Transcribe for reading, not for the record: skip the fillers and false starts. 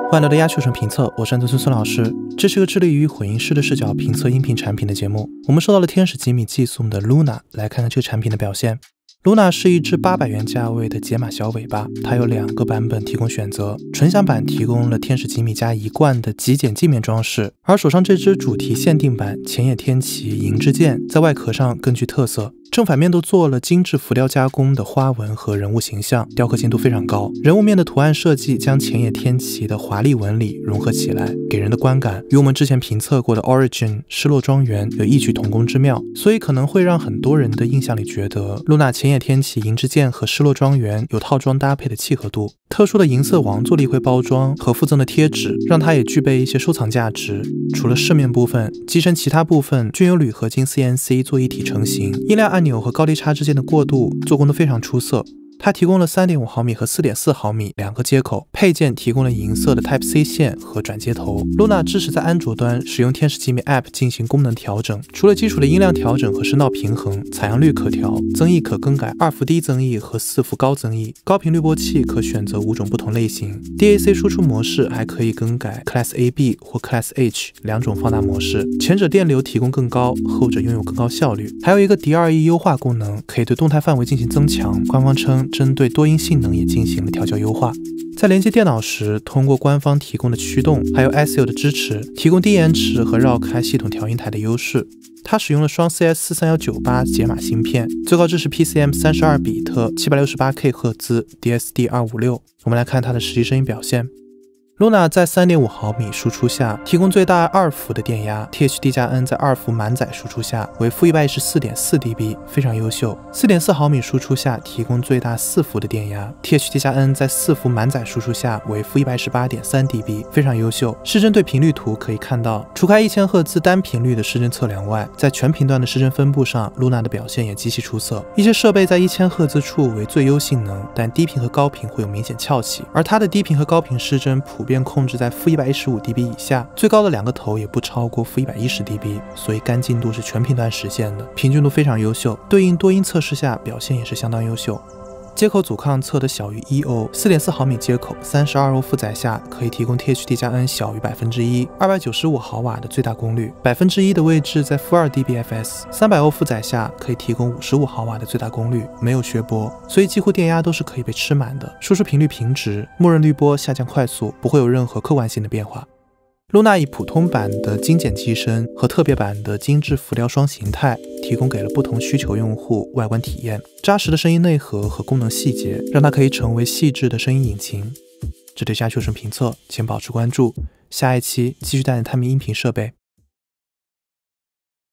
欢迎来到亚秋城评测，我是安村孙老师。这是个致力于混音师的视角评测音频产品的节目。我们收到了天使吉米寄送的 Luna， 来看看这个产品的表现。Luna 是一只800元价位的解码小尾巴，它有2个版本提供选择。纯享版提供了天使吉米加一贯的极简镜面装饰，而手上这只主题限定版浅野天启银之剑在外壳上更具特色。正反面都做了精致浮雕加工的花纹和人物形象，雕刻精度非常高。人物面的图案设计将浅野天启的华丽纹理融合起来，给人的观感与我们之前评测过的 Origin 失落庄园有异曲同工之妙，所以可能会让很多人的印象里觉得 Luna 浅野天启银之剑和失落庄园有套装搭配的契合度。特殊的银色王座立徽包装和附赠的贴纸让它也具备一些收藏价值。除了饰面部分，机身其他部分均由铝合金 CNC 做一体成型，音量按钮和高低差之间的过渡做工都非常出色。它提供了 3.5 毫米和 4.4 毫米2个接口，配件提供了银色的 Type-C 线和转接头。Luna 支持在安卓端使用天使吉米 App 进行功能调整，除了基础的音量调整和声道平衡，采样率可调，增益可更改2伏低增益和4伏高增益，高频滤波器可选择5种不同类型。DAC 输出模式还可以更改 Class AB 或 Class H 2种放大模式，前者电流提供更高，后者拥有更高效率。还有一个 D2E 优化功能，可以对动态范围进行增强。官方称针对多音性能也进行了调教优化。在连接电脑时，通过官方提供的驱动还有 SIO 的支持，提供低延迟和绕开系统调音台的优势。它使用了双 CS43198 解码芯片，最高支持 PCM 32比特 768K 赫兹 DSD 256。我们来看它的实际声音表现。Luna 在 3.5 毫米输出下提供最大2伏的电压 ，THD+N 在2伏满载输出下为-114.4dB， 非常优秀。4.4 毫米输出下提供最大4伏的电压 ，THD+N 在4伏满载输出下为-118.3dB， 非常优秀。失真对频率图可以看到，除开1000赫兹单频率的失真测量外，在全频段的失真分布上 ，Luna 的表现也极其出色。一些设备在1000赫兹处为最优性能，但低频和高频会有明显翘起，而它的低频和高频失真普遍控制在-115dB 以下，最高的2个头也不超过-110dB， 所以干净度是全频段实现的，平均度非常优秀。对应多音测试下表现也是相当优秀。接口阻抗测的小于1欧 ，4.4 毫米接口32欧负载下可以提供 THD+N 小于 1%，295毫瓦的最大功率，1%的位置在-2dBFS，300欧负载下可以提供55毫瓦的最大功率，没有削波，所以几乎电压都是可以被吃满的。输出频率平直，默认滤波下降快速，不会有任何客观性的变化。Luna 以普通版的精简机身和特别版的精致浮雕双形态，提供给了不同需求用户外观体验。扎实的声音内核和功能细节，让它可以成为细致的声音引擎。这对亚秋城评测，请保持关注，下一期继续带你探秘音频设备。